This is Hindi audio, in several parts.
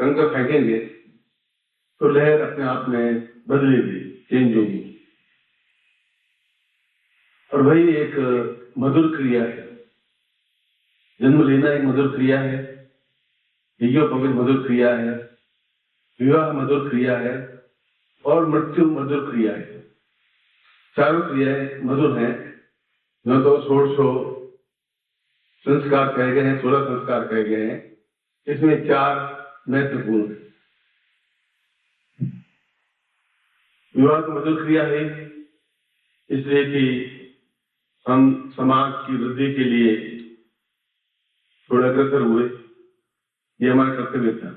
कंकर फेंकेंगे तो लहर अपने आप में बदलेगी, चेंज होगी। और वही एक मधुर क्रिया है। जन्म लेना एक मधुर क्रिया है, यज्ञोपवीत मधुर क्रिया है, विवाह मधुर क्रिया है और मृत्यु मधुर क्रिया है। चारों क्रियाएं मधुर हैं। जो तो 1600 संस्कार कहे गए हैं, 16 संस्कार कहे गए हैं, इसमें 4 महत्वपूर्ण है। विवाह तो मधुर क्रिया है इसलिए कि हम समाज की वृद्धि के लिए थोड़ा अग्रसर हुए, ये हमारा कर्तव्य था।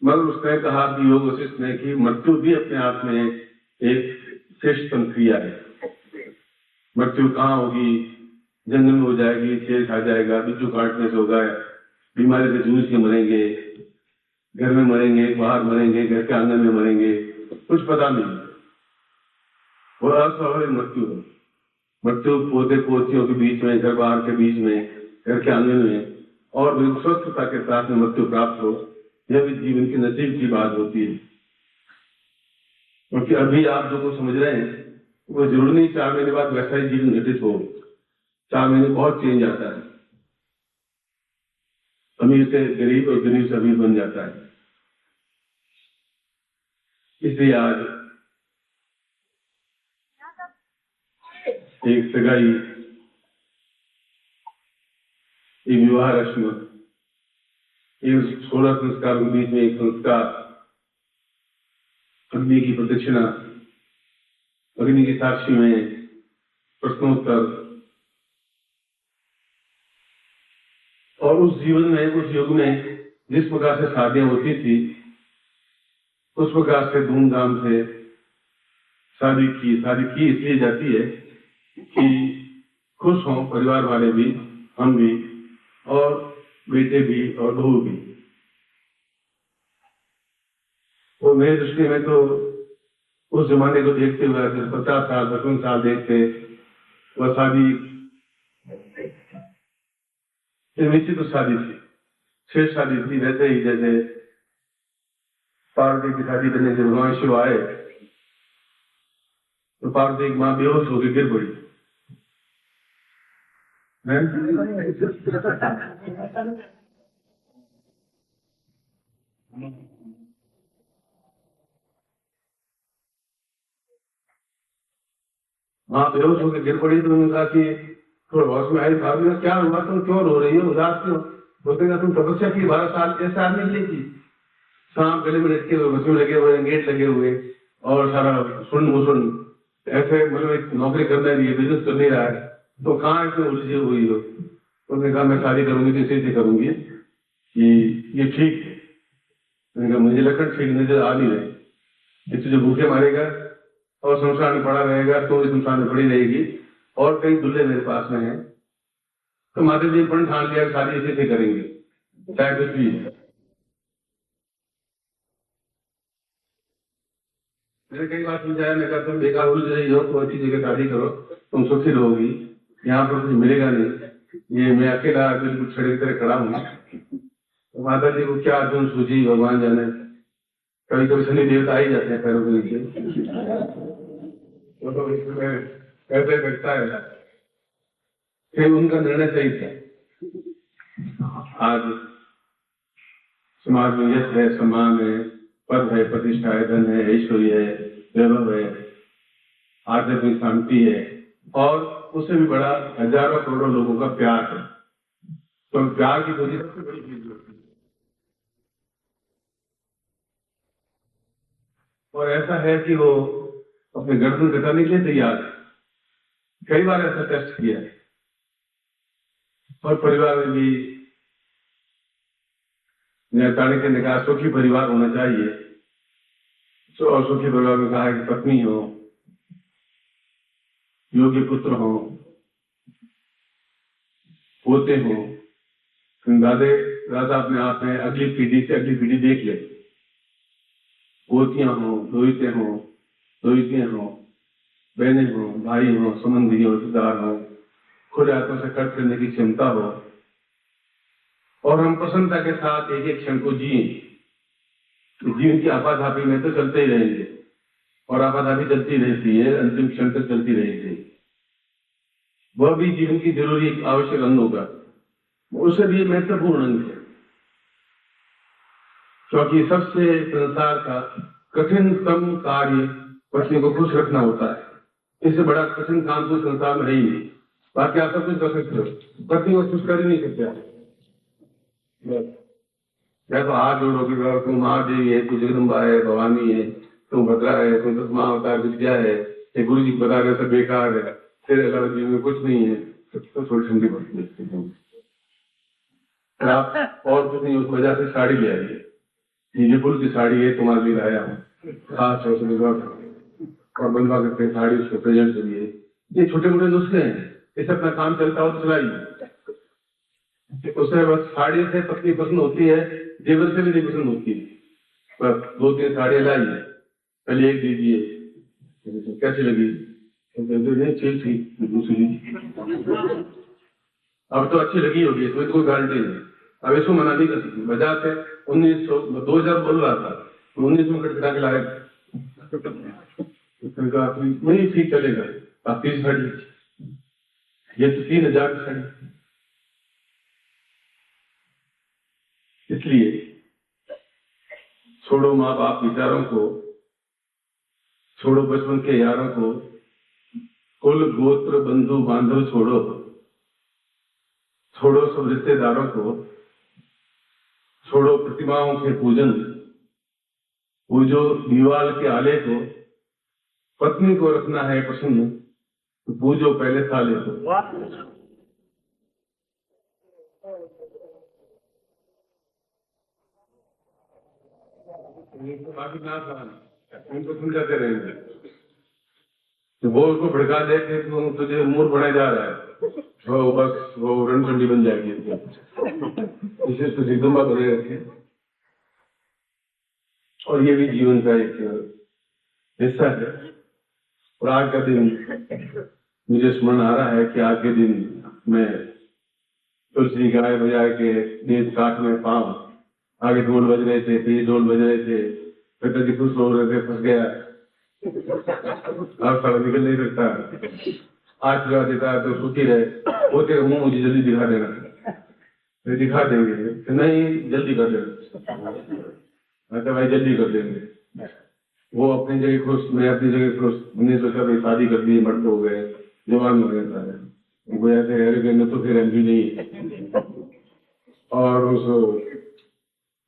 मगर उसने कहा कि योग वशिष्ठ ने कि मृत्यु भी अपने आप में एक श्रेष्ठतम क्रिया है। मृत्यु कहाँ होगी? जंगल में हो जाएगी, शेर खा जाएगा, बिच्छू काटने से होगा, बीमारी से जूझ के मरेंगे, घर में मरेंगे, बाहर मरेंगे, घर के आंगन में मरेंगे, कुछ पता नहीं। वो अस्वाभाविक मृत्यु है। मृत्यु पोते पोतियों के बीच में, घर बाहर के बीच में, घर के आंगन में, और स्वस्थता के साथ में मृत्यु प्राप्त हो, यह भी जीवन की नसीब की बात होती है। क्योंकि अभी आप जो कुछ समझ रहे हैं वो जरूर नहीं 4 महीने बाद वैसा ही जीवन घटित हो। 4 महीने बहुत चेंज आता है। अमीर से गरीब और गरीब से अमीर बन जाता है। इसलिए आज एक सगाई, एक विवाह रस्म, एक 16 संस्कारों के बीच में एक संस्कार, अग्नि की प्रदक्षिणा, अग्नि की साक्षी में प्रश्नोत्तर, और उस जीवन में, उस युग में जिस प्रकार से शादियां होती थी उस प्रकार से धूमधाम से शादी की इसलिए जाती है कि खुश हों परिवार वाले भी, हम भी, और बेटे भी और बहू भी। और मेरी दृष्टि में तो उस जमाने को देखते हुए 50 साल 55 साल देखते वह शादी निश्चित शादी थी, श्रेष्ठ शादी थी। वैसे ही जैसे पार्वती की शादी करने से भगवान शिव आए तो पार्वती की मां बेहोश होकर गिर पड़ी। मां बेहोश होकर गिर पड़ी तो उन्होंने कहा कि थोड़ा होश में आई, भाभी क्या हुआ, तुम क्यों रो रही हो, उदास क्यों? बोलते तुम तपस्या की 12 साल, ऐसे आदमी के लिए की, सांप गले में लटके हुए, बच्चों लगे हुए, गेट लगे हुए और सारा सुन मुसुन, ऐसे मतलब एक नौकरी करना नहीं है, बिजनेस कर नहीं रहा है, तो कहाँ इसमें उलझी हुई हो? उसने कहा मैं शादी करूंगी तो इसे करूंगी कि ये ठीक है। मैंने कहा मुझे लक्षण ठीक नजर आ नहीं रहे, इससे जो भूखे मारेगा और संसार में पड़ा रहेगा तो इस संसार में पड़ी रहेगी, और कई दुल्हे मेरे पास में है। तो माता जी पण ठान लिया शादी इसी से करेंगे, चाहे कुछ भी है। मैंने कई बार समझाया, मैं कहा तुम बेकार उलझ रही हो तो अच्छी जगह शादी करो, तुम सुखी रहोगी, यहाँ पर कुछ मिलेगा नहीं, ये मैं अकेला बिल्कुल छड़े की तरह खड़ा हूँ। तो माता जी को क्या अर्जुन सूझी, भगवान जाने, कभी कभी शनि देवता आ ही जाते हैं पैरों के नीचे, तो इसमें कैसे लगता है। फिर उनका निर्णय सही था। आज समाज में यश है, सम्मान है, पद है, प्रतिष्ठा है, धन है, ऐश्वर्य है, वैभव है, आध्यात्मिक शांति है, और उससे भी बड़ा हजारों करोड़ों लोगों का प्यार है। तो प्यार की वजह सबसे बड़ी चीज होती है। और ऐसा है कि वो अपने गर्दन कटाने के लिए तैयार है। कई बार ऐसा टेस्ट किया है, और परिवार में भी चाणक्य ने कहा सुखी परिवार होना चाहिए। और सुखी परिवार में कहा कि पत्नी हो, योग्य पुत्र हो, पोते हो, दादा अपने आप में अगली पीढ़ी से अगली पीढ़ी देख ले, पोतियां हो, दोहिते हो, दोहितियां हो, बहनें हो, भाई हो, संबंधी हो, रिश्तेदार हो, खुद आत्मा से खर्च करने की क्षमता हो, और हम प्रसन्नता के साथ एक एक क्षण को जिए। जीवन की आपाधापी में तो चलते ही रहेंगे और आपाधापी चलती रहती है, अंतिम क्षण तक चलती रहेगी। वह भी जीवन की जरूरी आवश्यक अंग होगा, उससे भी महत्वपूर्ण अंग है, क्योंकि सबसे संसार का कठिनतम कार्य पत्नी को खुश रखना होता है। इससे बड़ा कठिन काम तो संसार में है ही नहीं। बाकी आप सब कुछ कर सकते हो, पत्नी को खुश कर ही नहीं सकते आप। या तो हाथ जोड़ोगे, तुम माँ देवी है, तू जगदम्बा है, भवानी है, तुम भद्रा है, तुम दसमा अवतार विद्या है, ये गुरु जी बता रहे सब बेकार है, तेरे अलावा जीवन में कुछ नहीं है, तो थोड़ी ठंडी पड़ती है। आप और कुछ नहीं, उस वजह से साड़ी ले आइए, ये फुल की साड़ी है, तुम्हारे लिए लाया हूँ, खास और बनवा करके साड़ी उसको प्रेजेंट करिए। ये छोटे मोटे नुस्खे हैं, इससे अपना काम चलता हो तो चलाइए। उससे बस साड़ी से पत्नी पसंद होती है, जेवर से भी नहीं पसंद होती है। बस 2-3 साड़ियाँ लाई है, पहले एक दीजिए, कैसी लगी? ठीक ठीक, दूसरी अब तो अच्छी लगी होगी, इसमें कोई गारंटी नहीं। अब इसको मना नहीं कर सकती। बाजार से 2000 बोल रहा था, 1900 में कटकटा के लाए, नहीं ठीक चलेगा, आप 30 साड़ी, ये तो 3000 की साड़ी। इसलिए छोड़ो माँ बाप विचारों को, छोड़ो बचपन के यारों को, कुल गोत्र बंधु बांधव छोड़ो, छोड़ो सब रिश्तेदारों को, छोड़ो प्रतिमाओं के पूजन, पूजो दीवाल के आले को। पत्नी को रखना है प्रसन्न, तो पूजो पहले साले को। बाकी ना उनको समझाते रहेंगे, तो वो उसको भड़का दे कि तुझे मूड बढ़ाया जा रहा है, वो बस वो रणचंडी बन जाएगी, इसे तो जगदम्बा बने रखे। और ये भी जीवन का एक हिस्सा है। और आज का दिन मुझे स्मरण आ रहा है कि आज के दिन मैं तुलसी गाय बजा के नींद काट में पाऊं, आगे ढोल बज रहे थे, पीछे ढोल बज रहे थे, पिताजी खुश हो रहे थे, फंस गया, आप सारा निकल नहीं सकता, आशीर्वाद देता है तो सुखी रहे, वो तेरे मुंह मुझे जल्दी दिखा देना, दिखा देंगे, नहीं जल्दी कर देना, अच्छा भाई जल्दी कर देंगे। वो अपनी जगह खुश, मैं अपनी जगह खुश, मैंने सोचा भाई शादी कर दी, मर्द हो गए, जवान हो गया है, वो ऐसे है तो फिर एमपी नहीं। और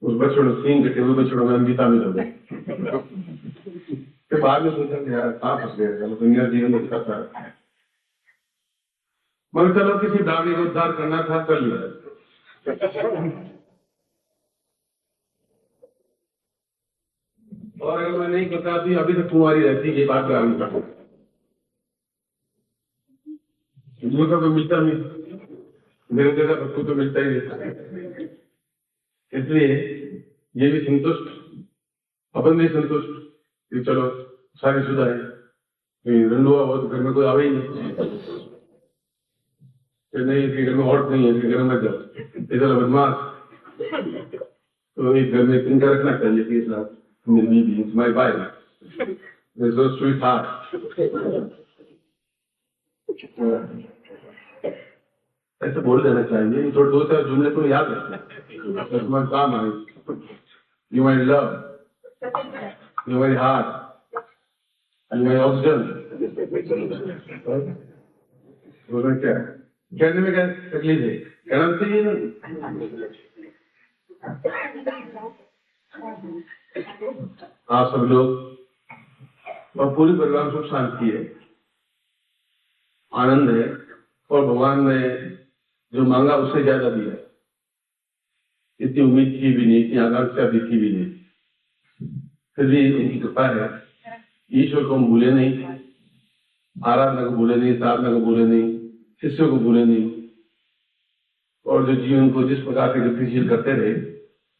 उस बछड़ों सिंह कटे हुए बछड़ों में गीता में हो गए। फिर बाद में सोचा कि यार कहाँ फंस गए, दुनिया जीवन अच्छा था, मगर चलो किसी ब्राह्मणी को उद्धार करना था, कर लिया। और अगर मैं नहीं करता थी अभी तक तुम्हारी रहती, ये बात ग्रामीण का तो मिलता नहीं, मेरे जैसा बच्चों तो मिलता ही नहीं। इसलिए ये भी संतुष्ट, अपन भी संतुष्ट कि चलो सारी सुधा है, रंडुआ हो तो घर में कोई आवे ही नहीं, इसके घर में औरत नहीं है, इसके घर में जब इधर बदमाश, तो इस घर में इनका रखना चाहिए कि इस रात it's my Bible. There's no sweetheart. ऐसे बोल देना चाहिए, थोड़े 2-4 जुमले तो याद रखना, तुम्हारा काम है। You my love, you my heart, you my oxygen. बोलना क्या है? कहने में क्या तकलीफ है? कहना चाहिए ना। आप सब लोग और पूरी परिवार सुख शांति है, आनंद है, और भगवान ने जो मांगा उससे ज्यादा दिया। इतनी उम्मीद थी भी नहीं, इतनी आकांक्षा भी थी भी नहीं, फिर भी उनकी कृपा है। ईश्वर को हम भूले नहीं, आराधना को भूले नहीं, साधना को भूले नहीं, शिष्यों को भूले नहीं, और जो जीवन को जिस प्रकार से गतिशील करते रहे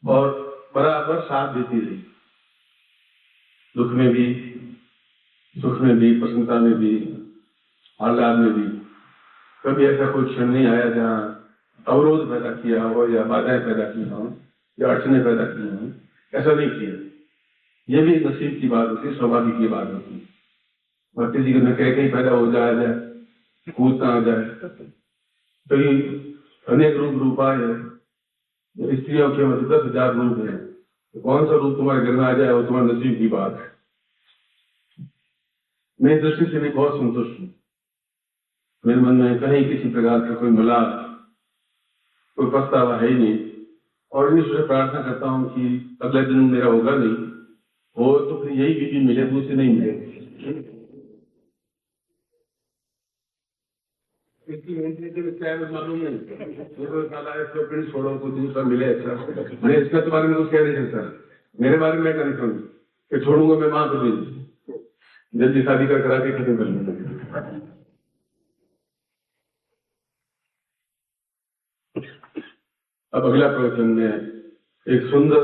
और बराबर साथ देती रही, दुख में भी, सुख में भी, प्रसन्नता में भी, आह्लाद में भी। कभी ऐसा कोई क्षण नहीं आया जहाँ अवरोध पैदा किया हो या बाधाएं पैदा की हो या अड़चने पैदा की हो, ऐसा नहीं किया। की बात होती है, सौभाग्य की बात होती है। भक्ति जी ने कहीं पैदा हो जाए, कूदता आ जाए, कई अनेक रूपाए है, स्त्रियों के 10,000 रूप है, तो कौन सा रूप तुम्हारे घर में आ जाए वो तुम्हारे नसीब की बात है। मैं इस दृष्टि से भी बहुत संतुष्ट हूँ। मेरे मन में कहीं किसी प्रकार का कोई मिला, कोई पछतावा है ही नहीं, और ईश्वर से प्रार्थना करता हूँ कि अगला जन्म मेरा होगा नहीं, हो तो फिर यही विधि मिले, दूसरी नहीं मिले। मालूम नहीं छोड़ो, कुछ दूसरा मिले अच्छा। मैं इसका तुम्हारे में कुछ कह नहीं सकता, मेरे बारे में कंफर्म कि छोड़ूंगा मैं माँ को जल्दी शादी कर करा के खत्म कर लूंगा। अब अगला प्रवचन में एक सुंदर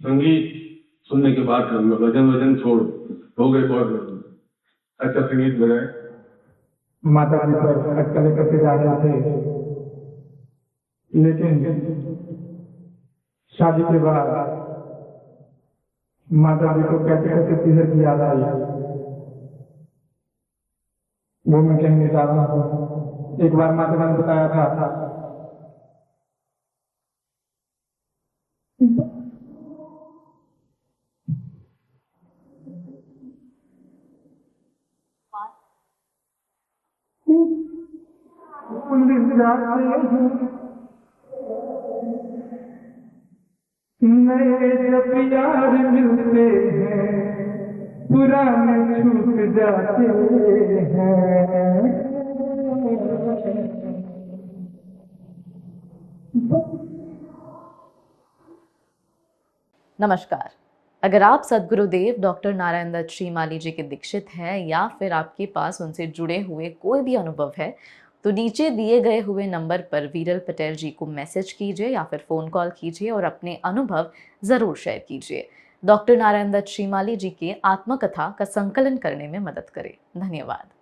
संगीत सुनने के बाद करूंगा। भजन छोड़ हो गए बहुत, अच्छा संगीत बजाए। माता जी पर अटकलें करते जा रहे थे, लेकिन शादी के बाद माता जी को कहते कहते पीहर की याद आई, वो मैं कहने जा रहा हूँ। एक बार माता ने बताया था नए जब यार मिलते हैं पुराने छूट जाते हैं। नमस्कार। अगर आप सद्गुरुदेव डॉक्टर नारायण दत्त श्रीमाली जी के दीक्षित हैं या फिर आपके पास उनसे जुड़े हुए कोई भी अनुभव है, तो नीचे दिए गए हुए नंबर पर वीरल पटेल जी को मैसेज कीजिए या फिर फ़ोन कॉल कीजिए और अपने अनुभव ज़रूर शेयर कीजिए। डॉक्टर नारायण दत्त श्रीमाली जी की आत्मकथा का संकलन करने में मदद करें। धन्यवाद।